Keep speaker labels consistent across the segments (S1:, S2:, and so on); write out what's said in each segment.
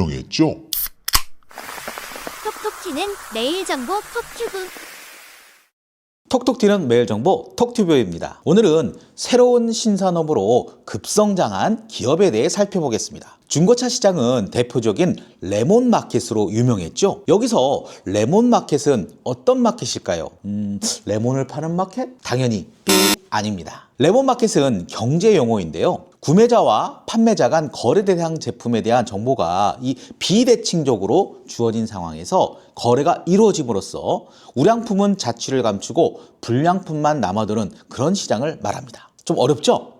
S1: 유명했죠.
S2: 톡톡 튀는 매일 정보 톡튜브.
S3: 톡톡 튀는 매일 정보 톡튜브입니다. 오늘은 새로운 신산업으로 급성장한 기업에 대해 살펴보겠습니다. 중고차 시장은 대표적인 레몬마켓으로 유명했죠. 여기서 레몬마켓은 어떤 마켓일까요? 레몬을 파는 마켓? 당연히 아닙니다. 레몬마켓은 경제 용어인데요. 구매자와 판매자 간 거래 대상 제품에 대한 정보가 이 비대칭적으로 주어진 상황에서 거래가 이루어짐으로써 우량품은 자취를 감추고 불량품만 남아도는 그런 시장을 말합니다. 좀 어렵죠?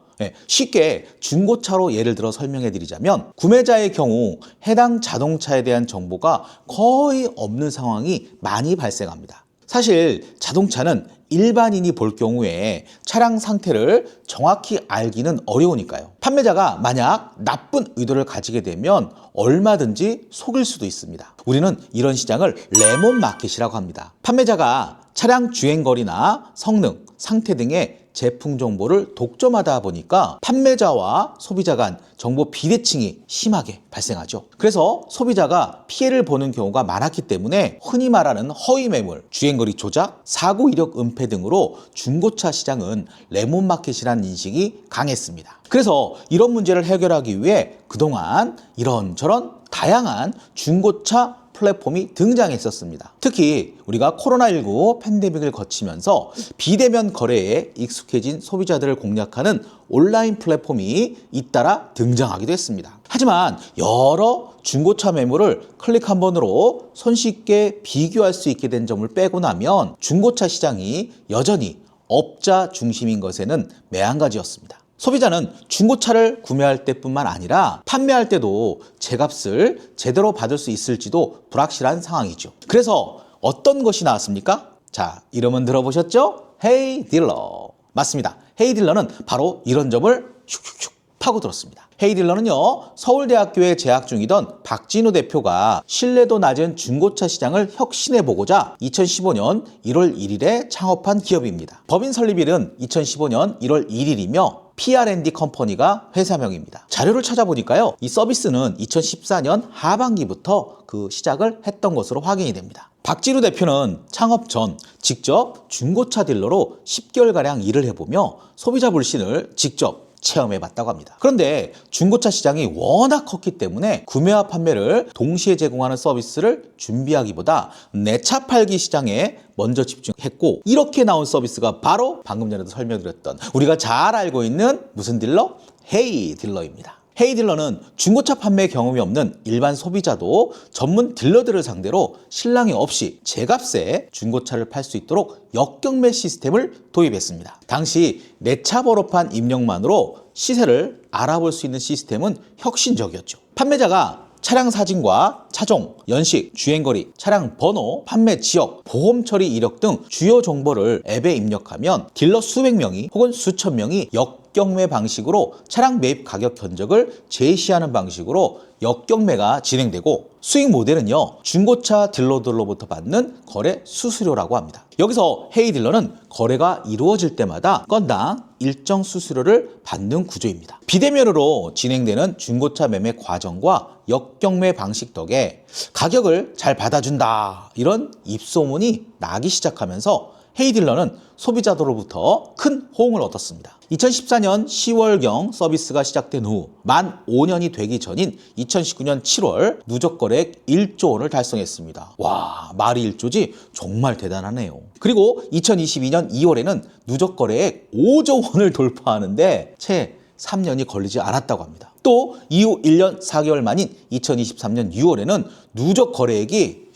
S3: 쉽게 중고차로 예를 들어 설명해 드리자면 구매자의 경우 해당 자동차에 대한 정보가 거의 없는 상황이 많이 발생합니다. 사실 자동차는 일반인이 볼 경우에 차량 상태를 정확히 알기는 어려우니까요. 판매자가 만약 나쁜 의도를 가지게 되면 얼마든지 속일 수도 있습니다. 우리는 이런 시장을 레몬마켓이라고 합니다. 판매자가 차량 주행거리나 성능, 상태 등의 제품 정보를 독점하다 보니까 판매자와 소비자 간 정보 비대칭이 심하게 발생하죠. 그래서 소비자가 피해를 보는 경우가 많았기 때문에 흔히 말하는 허위 매물, 주행거리 조작, 사고 이력 은폐 등으로 중고차 시장은 레몬마켓이라는 인식이 강했습니다. 그래서 이런 문제를 해결하기 위해 그동안 이런저런 다양한 중고차 플랫폼이 등장했었습니다. 특히 우리가 코로나19 팬데믹을 거치면서 비대면 거래에 익숙해진 소비자들을 공략하는 온라인 플랫폼이 잇따라 등장하기도 했습니다. 하지만 여러 중고차 매물을 클릭 한 번으로 손쉽게 비교할 수 있게 된 점을 빼고 나면 중고차 시장이 여전히 업자 중심인 것에는 매한가지였습니다. 소비자는 중고차를 구매할 때뿐만 아니라 판매할 때도 제값을 제대로 받을 수 있을지도 불확실한 상황이죠. 그래서 어떤 것이 나왔습니까? 자, 이름은 들어보셨죠? 헤이딜러. 맞습니다. 헤이딜러는 바로 이런 점을 슉슉슉 파고들었습니다. 헤이딜러는요, 서울대학교에 재학 중이던 박진우 대표가 신뢰도 낮은 중고차 시장을 혁신해보고자 2015년 1월 1일에 창업한 기업입니다. 법인 설립일은 2015년 1월 1일이며 P&D 컴퍼니가 회사명입니다. 자료를 찾아보니까요, 이 서비스는 2014년 하반기부터 그 시작을 했던 것으로 확인이 됩니다. 박진우 대표는 창업 전 직접 중고차 딜러로 10개월가량 일을 해보며 소비자 불신을 직접 체험해봤다고 합니다. 그런데 중고차 시장이 워낙 컸기 때문에 구매와 판매를 동시에 제공하는 서비스를 준비하기보다 내 차 팔기 시장에 먼저 집중했고, 이렇게 나온 서비스가 바로 방금 전에도 설명드렸던 우리가 잘 알고 있는 무슨 딜러? 헤이딜러입니다. 헤이딜러는 중고차 판매 경험이 없는 일반 소비자도 전문 딜러들을 상대로 실랑이 없이 제값에 중고차를 팔 수 있도록 역경매 시스템을 도입했습니다. 당시 내 차 번호판 입력만으로 시세를 알아볼 수 있는 시스템은 혁신적이었죠. 판매자가 차량 사진과 차종, 연식, 주행거리, 차량 번호, 판매 지역, 보험 처리 이력 등 주요 정보를 앱에 입력하면 딜러 수백 명이 혹은 수천 명이 역경매 방식으로 차량 매입 가격 견적을 제시하는 방식으로 역경매가 진행되고, 수익 모델은요, 중고차 딜러들로부터 받는 거래 수수료라고 합니다. 여기서 헤이딜러는 거래가 이루어질 때마다 건당 일정 수수료를 받는 구조입니다. 비대면으로 진행되는 중고차 매매 과정과 역경매 방식 덕에 가격을 잘 받아준다, 이런 입소문이 나기 시작하면서 헤이딜러는 소비자들로부터 큰 호응을 얻었습니다. 2014년 10월경 서비스가 시작된 후 만 5년이 되기 전인 2019년 7월 누적 거래액 1조 원을 달성했습니다. 와, 말이 1조지? 정말 대단하네요. 그리고 2022년 2월에는 누적 거래액 5조 원을 돌파하는데 채 3년이 걸리지 않았다고 합니다. 또 이후 1년 4개월 만인 2023년 6월에는 누적 거래액이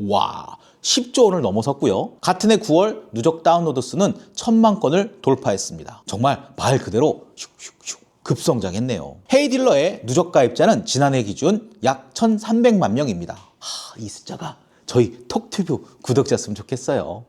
S3: 와 10조 원을 넘어섰고요. 같은 해 9월 누적 다운로드 수는 1000만 건을 돌파했습니다. 정말 말 그대로 슉슉슉 급성장했네요. 헤이딜러의 누적 가입자는 지난해 기준 약 1300만 명입니다. 이 숫자가 저희 톡튜브 구독자였으면 좋겠어요.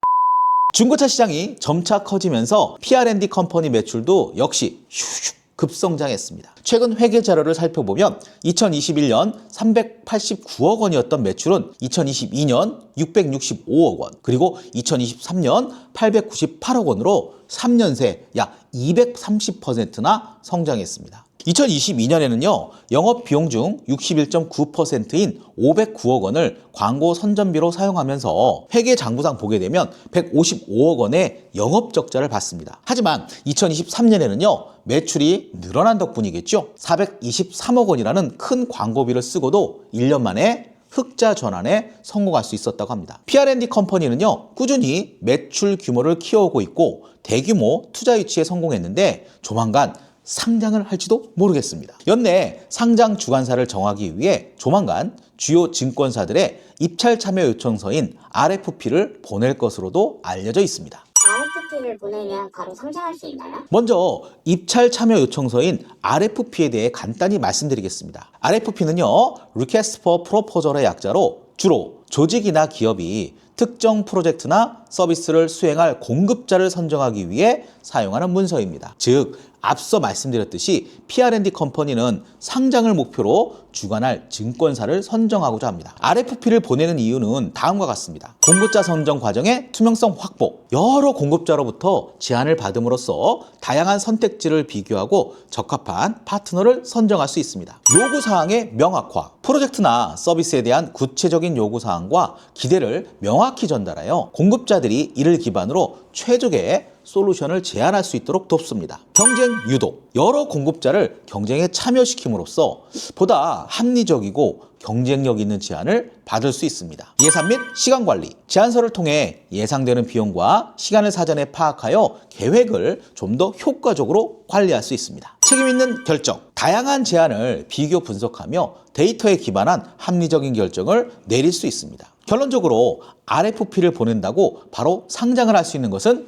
S3: 중고차 시장이 점차 커지면서 P&D 컴퍼니 매출도 역시 슉슉 급성장했습니다. 최근 회계 자료를 살펴보면 2021년 389억 원이었던 매출은 2022년 665억 원, 그리고 2023년 898억 원으로 3년 새 약 230%나 성장했습니다. 2022년에는요, 영업 비용 중 61.9%인 509억 원을 광고 선전비로 사용하면서 회계 장부상 보게 되면 155억 원의 영업 적자를 봤습니다. 하지만 2023년에는요, 매출이 늘어난 덕분이겠죠. 423억 원이라는 큰 광고비를 쓰고도 1년 만에 흑자 전환에 성공할 수 있었다고 합니다. PR&D 컴퍼니는요, 꾸준히 매출 규모를 키워오고 있고 대규모 투자 유치에 성공했는데 조만간 상장을 할지도 모르겠습니다. 연내 상장 주관사를 정하기 위해 조만간 주요 증권사들의 입찰 참여 요청서인 RFP를 보낼 것으로도 알려져 있습니다.
S1: RFP를 보내면 바로 상장할 수 있나요?
S3: 먼저 입찰 참여 요청서인 RFP에 대해 간단히 말씀드리겠습니다. RFP는요, Request for Proposal의 약자로 주로 조직이나 기업이 특정 프로젝트나 서비스를 수행할 공급자를 선정하기 위해 사용하는 문서입니다. 즉, 앞서 말씀드렸듯이 PR&D 컴퍼니는 상장을 목표로 주관할 증권사를 선정하고자 합니다. RFP를 보내는 이유는 다음과 같습니다. 공급자 선정 과정의 투명성 확보, 여러 공급자로부터 제안을 받음으로써 다양한 선택지를 비교하고 적합한 파트너를 선정할 수 있습니다. 요구사항의 명확화, 프로젝트나 서비스에 대한 구체적인 요구사항과 기대를 명확히 전달하여 공급자들이 이를 기반으로 최적의 솔루션을 제안할 수 있도록 돕습니다. 경쟁 유도, 여러 공급자를 경쟁에 참여시킴으로써 보다 합리적이고 경쟁력 있는 제안을 받을 수 있습니다. 예산 및 시간 관리, 제안서를 통해 예상되는 비용과 시간을 사전에 파악하여 계획을 좀 더 효과적으로 관리할 수 있습니다. 책임 있는 결정, 다양한 제안을 비교 분석하며 데이터에 기반한 합리적인 결정을 내릴 수 있습니다. 결론적으로 RFP를 보낸다고 바로 상장을 할 수 있는 것은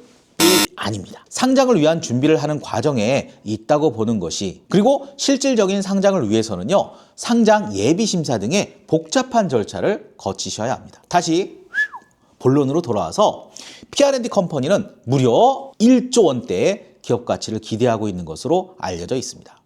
S3: 아닙니다. 상장을 위한 준비를 하는 과정에 있다고 보는 것이, 그리고 실질적인 상장을 위해서는요, 상장 예비 심사 등의 복잡한 절차를 거치셔야 합니다. 다시 본론으로 돌아와서 PR&D 컴퍼니는 무려 1조 원대의 기업 가치를 기대하고 있는 것으로 알려져 있습니다.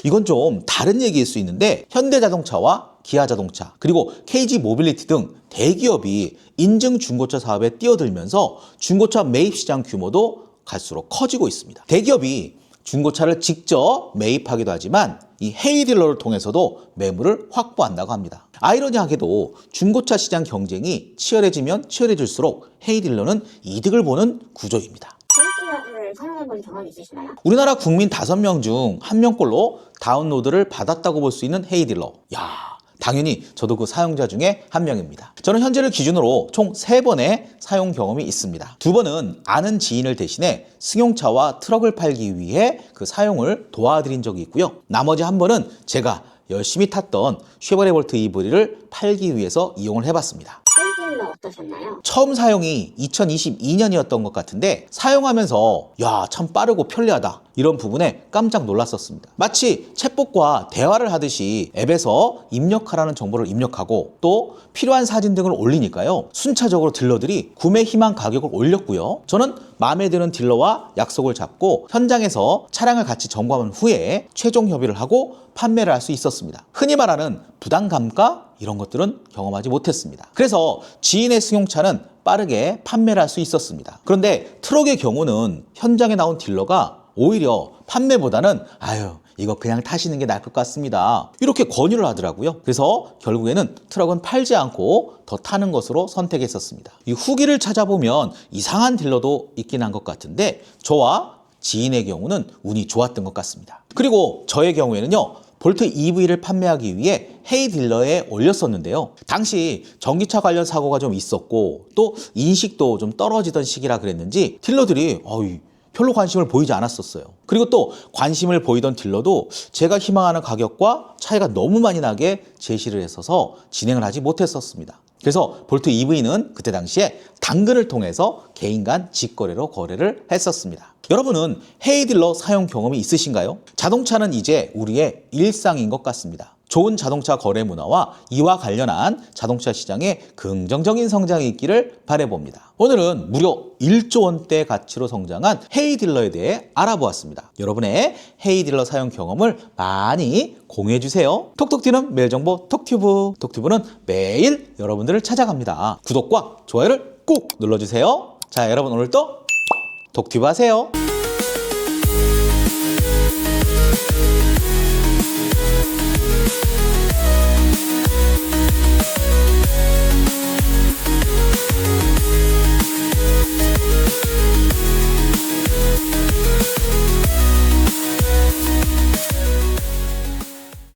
S3: 이건 좀 다른 얘기일 수 있는데 현대자동차와 기아자동차 그리고 KG모빌리티 등 대기업이 인증 중고차 사업에 뛰어들면서 중고차 매입 시장 규모도 갈수록 커지고 있습니다. 대기업이 중고차를 직접 매입하기도 하지만 이 헤이딜러를 통해서도 매물을 확보한다고 합니다. 아이러니하게도 중고차 시장 경쟁이 치열해지면 치열해질수록 헤이딜러는 이득을 보는 구조입니다.
S1: 헤이딜러를 사용해본 경험이 있으시나요?
S3: 우리나라 국민 5명 중 1명꼴로 다운로드를 받았다고 볼 수 있는 헤이딜러. 당연히 저도 그 사용자 중에 한 명입니다. 저는 현재를 기준으로 총 3번의 사용 경험이 있습니다. 2번은 아는 지인을 대신해 승용차와 트럭을 팔기 위해 그 사용을 도와드린 적이 있고요. 나머지 1번은 제가 열심히 탔던 쉐보레 볼트 EV를 팔기 위해서 이용을 해봤습니다.
S1: 헤이딜러 어떠셨나요?
S3: 처음 사용이 2022년이었던 것 같은데 사용하면서 참 빠르고 편리하다 이런 부분에 깜짝 놀랐었습니다. 마치 챗봇과 대화를 하듯이 앱에서 입력하라는 정보를 입력하고 또 필요한 사진 등을 올리니까요, 순차적으로 딜러들이 구매 희망 가격을 올렸고요. 저는 마음에 드는 딜러와 약속을 잡고 현장에서 차량을 같이 점검한 후에 최종 협의를 하고 판매를 할 수 있었습니다. 흔히 말하는 부담감가 이런 것들은 경험하지 못했습니다. 그래서 지인의 승용차는 빠르게 판매를 할 수 있었습니다. 그런데 트럭의 경우는 현장에 나온 딜러가 오히려 판매보다는 이거 그냥 타시는 게 나을 것 같습니다, 이렇게 권유를 하더라고요. 그래서 결국에는 트럭은 팔지 않고 더 타는 것으로 선택했었습니다. 이 후기를 찾아보면 이상한 딜러도 있긴 한 것 같은데 저와 지인의 경우는 운이 좋았던 것 같습니다. 그리고 저의 경우에는요, 볼트 EV를 판매하기 위해 헤이딜러에 올렸었는데요. 당시 전기차 관련 사고가 좀 있었고 또 인식도 좀 떨어지던 시기라 그랬는지 딜러들이 별로 관심을 보이지 않았었어요. 그리고 또 관심을 보이던 딜러도 제가 희망하는 가격과 차이가 너무 많이 나게 제시를 했어서 진행을 하지 못했었습니다. 그래서 볼트 EV는 그때 당시에 당근을 통해서 개인 간 직거래로 거래를 했었습니다. 여러분은 헤이딜러 사용 경험이 있으신가요? 자동차는 이제 우리의 일상인 것 같습니다. 좋은 자동차 거래 문화와 이와 관련한 자동차 시장에 긍정적인 성장이 있기를 바라봅니다. 오늘은 무려 1조 원대 가치로 성장한 헤이딜러에 대해 알아보았습니다. 여러분의 헤이딜러 사용 경험을 많이 공유해주세요. 톡톡 튀는 매일 정보 톡튜브. 톡튜브는 매일 여러분들을 찾아갑니다. 구독과 좋아요를 꼭 눌러주세요. 자, 여러분 오늘도 톡튜브 하세요.